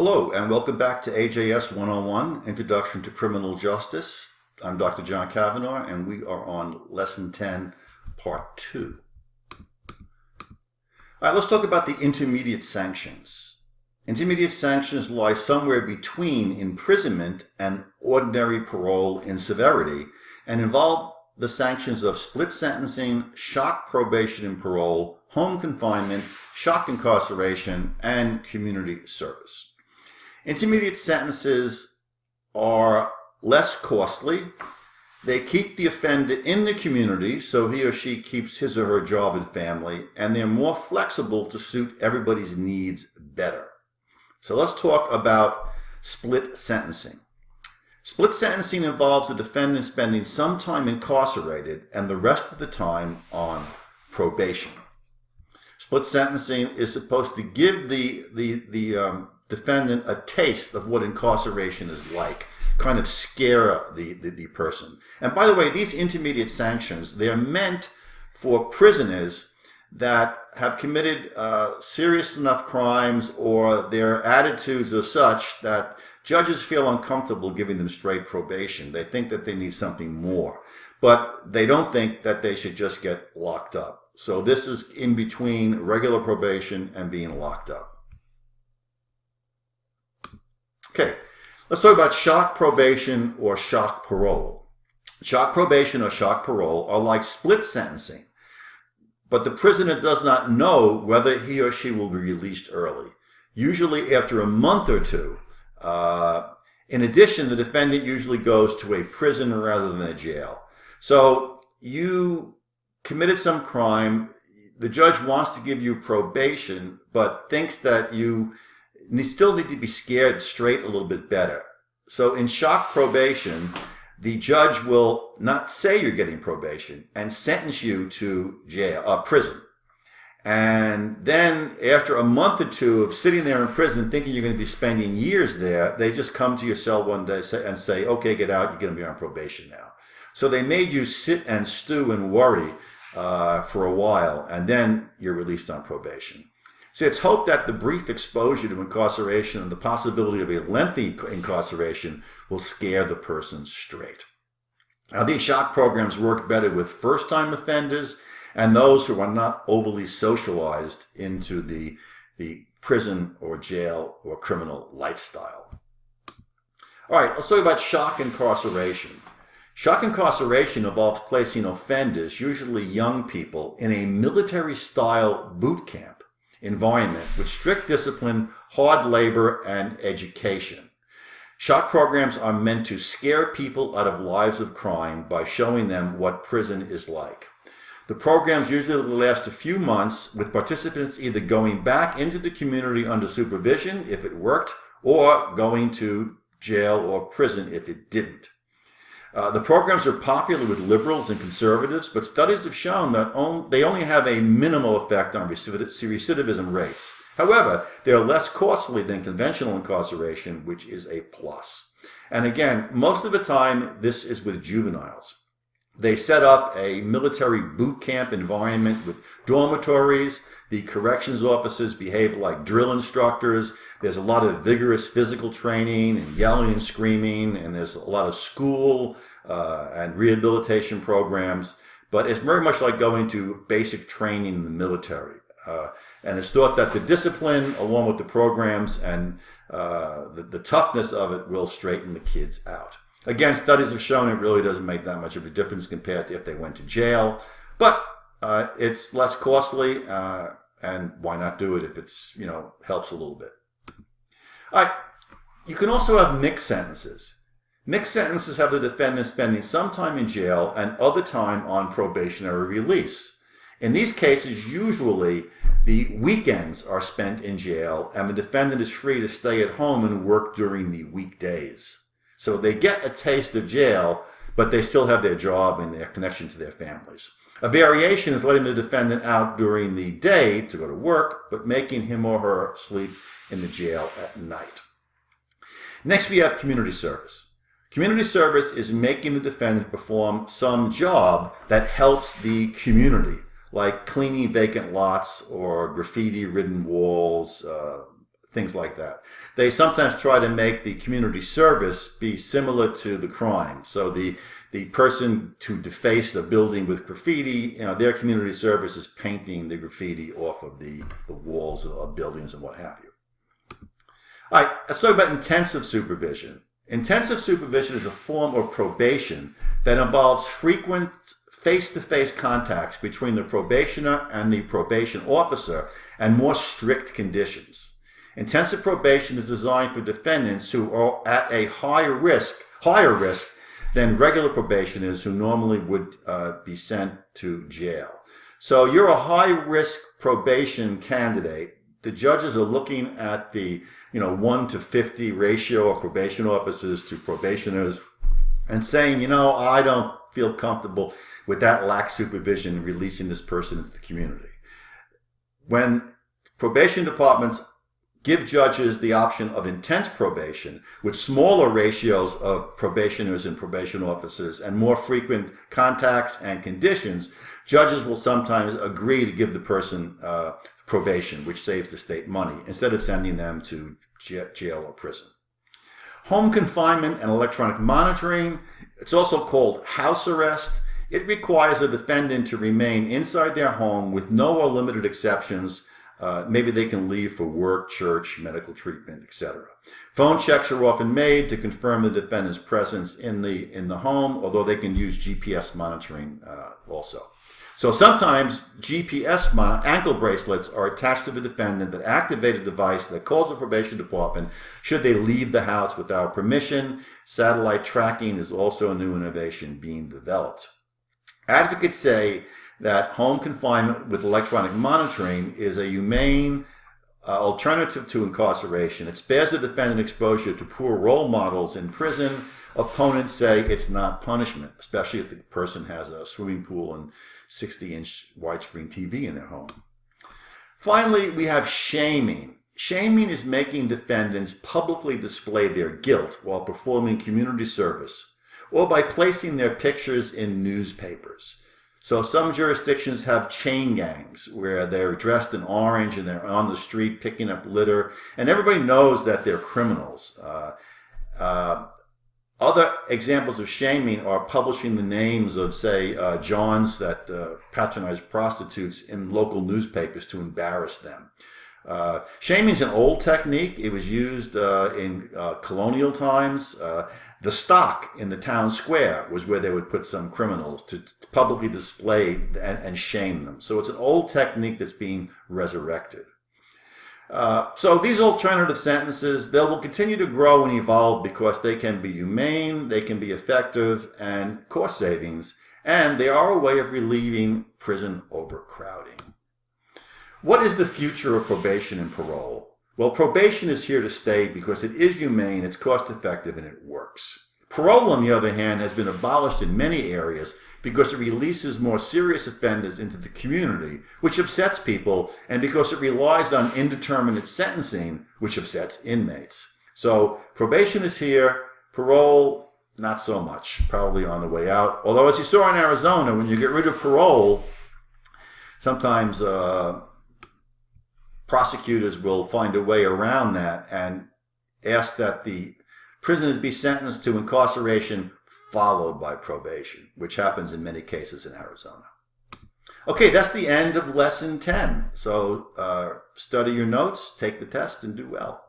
Hello and welcome back to AJS101, Introduction to Criminal Justice. I'm Dr. John Kavanagh and we are on Lesson 10, Part 2. All right, let's talk about the intermediate sanctions. Intermediate sanctions lie somewhere between imprisonment and ordinary parole in severity and involve the sanctions of split sentencing, shock probation and parole, home confinement, shock incarceration, and community service. Intermediate sentences are less costly. They keep the offender in the community so he or she keeps his or her job and family, and they're more flexible to suit everybody's needs better. So let's talk about split sentencing. Split sentencing involves the defendant spending some time incarcerated and the rest of the time on probation. Split sentencing is supposed to give the defendant a taste of what incarceration is like, kind of scare the person. And by the way, these intermediate sanctions, they're meant for prisoners that have committed serious enough crimes or their attitudes are such that judges feel uncomfortable giving them straight probation. They think that they need something more, but they don't think that they should just get locked up. So this is in between regular probation and being locked up. Okay, let's talk about shock probation or shock parole. Shock probation or shock parole are like split sentencing, but the prisoner does not know whether he or she will be released early, usually after a month or two. In addition, the defendant usually goes to a prison rather than a jail. So you committed some crime, the judge wants to give you probation, but thinks that you still need to be scared straight a little bit better. So in shock probation, the judge will not say you're getting probation and sentence you to prison. And then after a month or two of sitting there in prison thinking you're going to be spending years there, they just come to your cell one day and say, okay, get out, you're going to be on probation now. So they made you sit and stew and worry for a while, and then you're released on probation. So it's hoped that the brief exposure to incarceration and the possibility of a lengthy incarceration will scare the person straight. Now, these shock programs work better with first-time offenders and those who are not overly socialized into the prison or jail or criminal lifestyle. All right, let's talk about shock incarceration. Shock incarceration involves placing offenders, usually young people, in a military-style boot camp environment with strict discipline, hard labor, and education. Shock programs are meant to scare people out of lives of crime by showing them what prison is like. The programs usually last a few months, with participants either going back into the community under supervision if it worked, or going to jail or prison if it didn't. The programs are popular with liberals and conservatives, but studies have shown that they only have a minimal effect on recidivism rates. However, they are less costly than conventional incarceration, which is a plus. And again, most of the time, this is with juveniles. They set up a military boot camp environment with dormitories. The corrections officers behave like drill instructors. There's a lot of vigorous physical training and yelling and screaming, and there's a lot of school and rehabilitation programs. But it's very much like going to basic training in the military. And it's thought that the discipline, along with the programs and the toughness of it, will straighten the kids out. Again, studies have shown it really doesn't make that much of a difference compared to if they went to jail. But it's less costly, and why not do it if it's, helps a little bit. All right. You can also have mixed sentences. Mixed sentences have the defendant spending some time in jail and other time on probationary release. In these cases, usually the weekends are spent in jail and the defendant is free to stay at home and work during the weekdays. So they get a taste of jail, but they still have their job and their connection to their families. A variation is letting the defendant out during the day to go to work, but making him or her sleep in the jail at night. Next, we have community service. Community service is making the defendant perform some job that helps the community, like cleaning vacant lots or graffiti-ridden walls, things like that. They sometimes try to make the community service be similar to the crime. So the person to deface the building with graffiti, their community service is painting the graffiti off of the walls of buildings and what have you. All right, let's talk about intensive supervision. Intensive supervision is a form of probation that involves frequent face-to-face contacts between the probationer and the probation officer and more strict conditions. Intensive probation is designed for defendants who are at a higher risk than regular probationers who normally would be sent to jail. So you're a high-risk probation candidate. The judges are looking at the 1 to 50 ratio of probation officers to probationers and saying, I don't feel comfortable with that lax supervision releasing this person into the community. When probation departments give judges the option of intense probation with smaller ratios of probationers and probation officers and more frequent contacts and conditions, judges will sometimes agree to give the person probation, which saves the state money, instead of sending them to jail or prison. Home confinement and electronic monitoring, it's also called house arrest. It requires a defendant to remain inside their home with no or limited exceptions. Maybe they can leave for work, church, medical treatment, etc. Phone checks are often made to confirm the defendant's presence in the home, although they can use GPS monitoring also. So sometimes GPS ankle bracelets are attached to the defendant that activate a device that calls the probation department should they leave the house without permission. Satellite tracking is also a new innovation being developed. Advocates say that home confinement with electronic monitoring is a humane alternative to incarceration. It spares the defendant exposure to poor role models in prison. Opponents say it's not punishment, especially if the person has a swimming pool and 60-inch widescreen TV in their home. Finally, we have shaming. Shaming is making defendants publicly display their guilt while performing community service or by placing their pictures in newspapers. So some jurisdictions have chain gangs where they're dressed in orange and they're on the street picking up litter, and everybody knows that they're criminals. Other examples of shaming are publishing the names of, say, Johns that patronize prostitutes in local newspapers to embarrass them. Shaming is an old technique. It was used in colonial times. The stock in the town square was where they would put some criminals to publicly display and shame them. So it's an old technique that's being resurrected. So these alternative sentences, they will continue to grow and evolve because they can be humane, they can be effective, and cost savings, and they are a way of relieving prison overcrowding. What is the future of probation and parole? Well, probation is here to stay because it is humane, it's cost effective, and it works. Parole, on the other hand, has been abolished in many areas because it releases more serious offenders into the community, which upsets people, and because it relies on indeterminate sentencing, which upsets inmates. So probation is here, parole, not so much, probably on the way out. Although, as you saw in Arizona, when you get rid of parole, sometimes prosecutors will find a way around that and ask that the prisoners be sentenced to incarceration followed by probation, which happens in many cases in Arizona. Okay, that's the end of lesson 10. So study your notes, take the test, and do well.